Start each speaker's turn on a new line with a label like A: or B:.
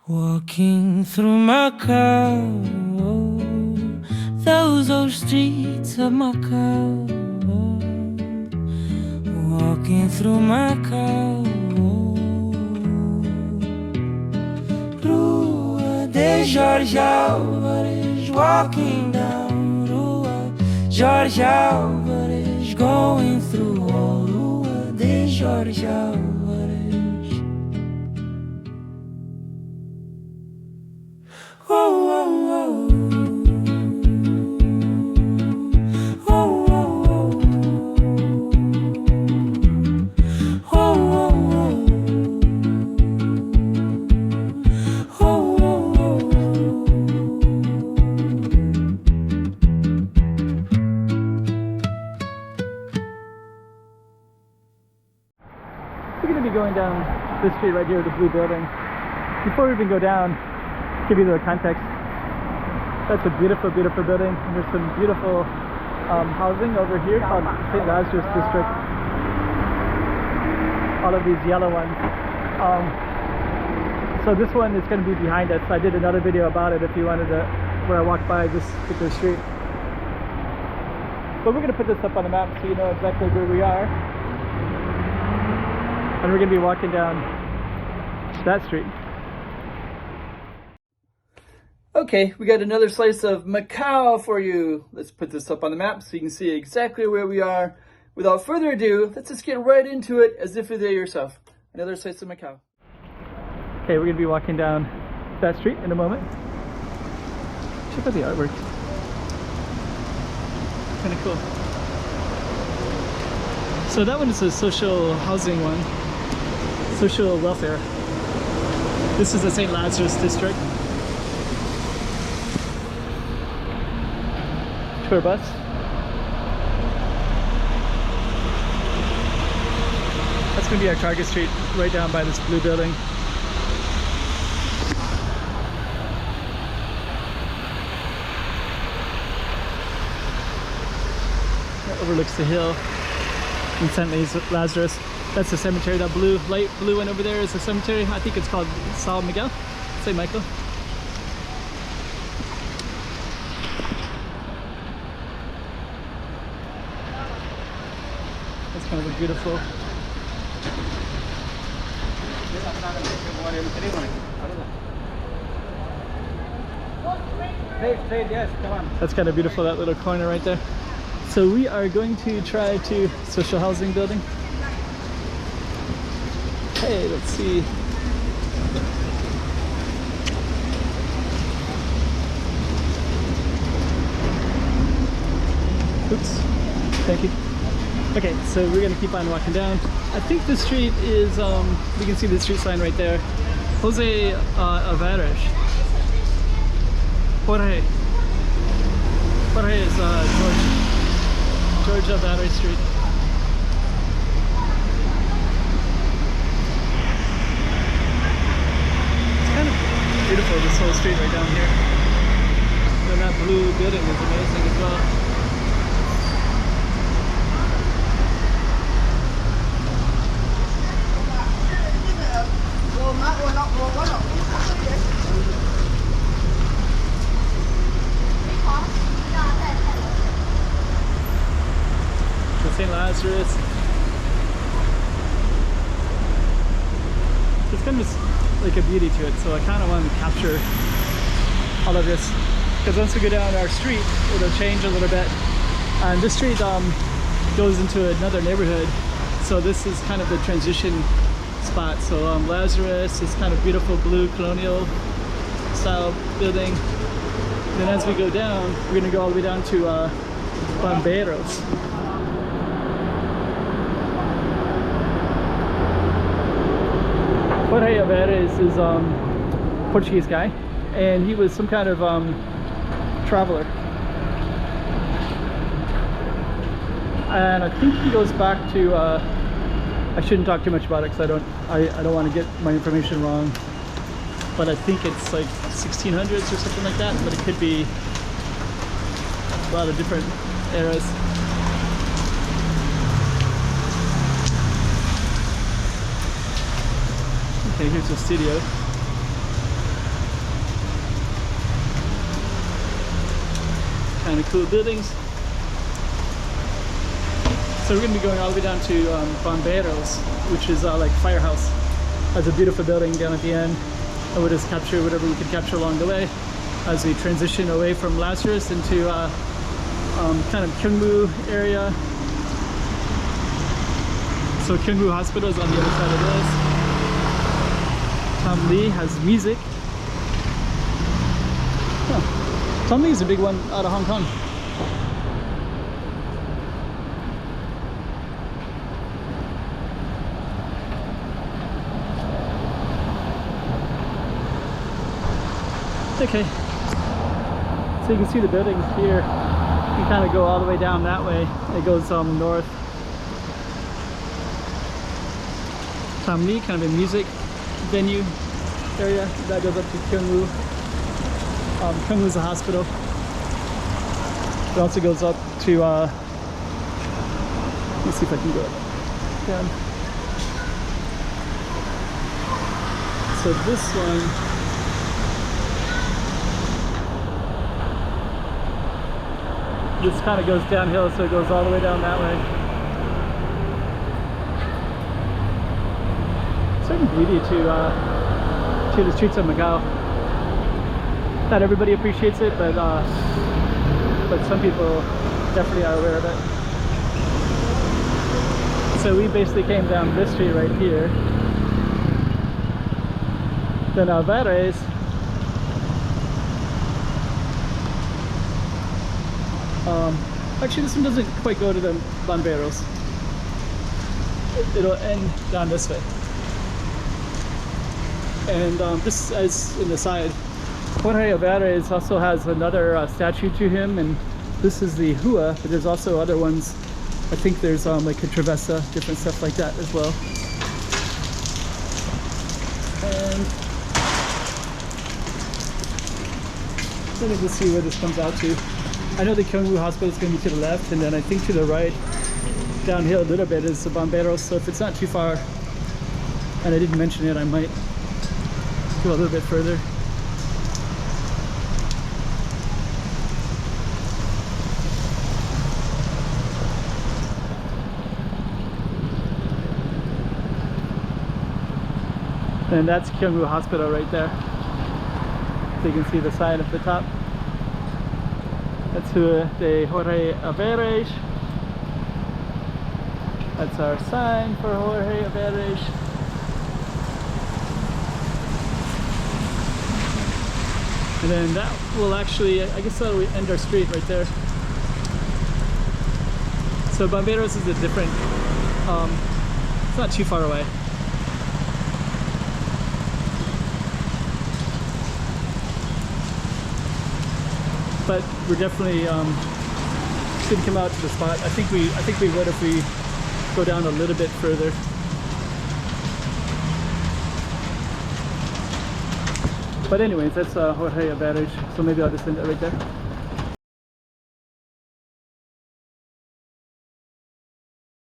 A: Walking through Macau, those old streets of Macau. Walking through Macau, Rua de Jorge Álvares, walking down Rua Jorge Álvares, going through all Rua de Jorge Álvares.
B: We're going to be going down this street right here with the blue building. Before we even go down, give you a little context. That's a beautiful, beautiful building. And there's some beautiful housing over here called St. Lazarus District. All of these yellow ones. So this one is going to be behind us. I did another video about it if you wanted to, where I walked by this particular street. But we're going to put this up on the map so you know exactly where we are. And we're going to be walking down that street. Okay, we got another slice of Macau for you. Let's put this up on the map so you can see exactly where we are. Without further ado, let's just get right into it as if you're there yourself. Another slice of Macau. Okay, we're going to be walking down that street in a moment. Check out the artwork. Kind of cool. So that one is a social housing one. Social welfare. This is the St. Lazarus District. Tour bus. That's going to be our target street, right down by this blue building. That overlooks the hill in St. Lazarus. That's the cemetery. That blue, light blue one over there is the cemetery. I think it's called St. Michael. That's kind of a beautiful. That's kind of beautiful, that little corner right there. So we are going to try to social housing building. Hey, let's see. Oops. Thank you. Okay, so we're gonna keep on walking down. I think the street is, we can see the street sign right there. Jose Alvares. Jorge. Jorge is George Alvares Street. Beautiful, this whole street right down here. And that blue building is amazing as well. The St. Lazarus. It's kind of like a beauty to it, so I kind of want to capture all of this, because once we go down our street it'll change a little bit, and this street goes into another neighborhood, so this is kind of the transition spot. So Lazarus is kind of beautiful blue colonial style building, and then as we go down we're going to go all the way down to Bomberos. Jorge Alvares is a Portuguese guy, and he was some kind of traveler. And I think he goes back to, I shouldn't talk too much about it because I don't want to get my information wrong, but I think it's like 1600s or something like that, but it could be a lot of different eras. Okay, here's the studio. kind of cool buildings. So we're going to be going all the way down to Bomberos, which is like firehouse. Has a beautiful building down at the end, and we'll just capture whatever we can capture along the way as we transition away from Lazarus into kind of Kyungmu area. So Kyungmu Hospital is on the other side of this. Tom Lee has music. Huh. Tom Lee is a big one out of Hong Kong. Okay, so you can see the building here. You can kind of go all the way down that way. It goes north. Tom Lee, kind of a music venue area. That goes up to Kyungmu. Kyungmu is a hospital. It also goes up to, let me see if I can go down. So this one, this kind of goes downhill, so it goes all the way down that way. Certain beauty to the streets of Macau. Not everybody appreciates it, but some people definitely are aware of it. So we basically came down this street right here. Then Alvares. Actually, this one doesn't quite go to the Bomberos. It'll end down this way. And just as an aside, Jorge Alvares also has another statue to him, and this is the Hua, but there's also other ones. I think there's like a Travessa, different stuff like that as well. And let me just see where this comes out to. I know the Kyungmu Hospital is going to be to the left, and then I think to the right, downhill a little bit, is the Bomberos. So if it's not too far, and I didn't mention it, I might go a little bit further. And that's Kyungmu Hospital right there. So you can see the sign at the top. That's the Jorge Alvares. That's our sign for Jorge Alvares. And then that will actually, I guess that'll end our street right there. So Bomberos is a different, it's not too far away. But we're definitely didn't come out to the spot. I think we would if we go down a little bit further. But anyways, that's Jorge Alvares. So maybe I'll just end it right there.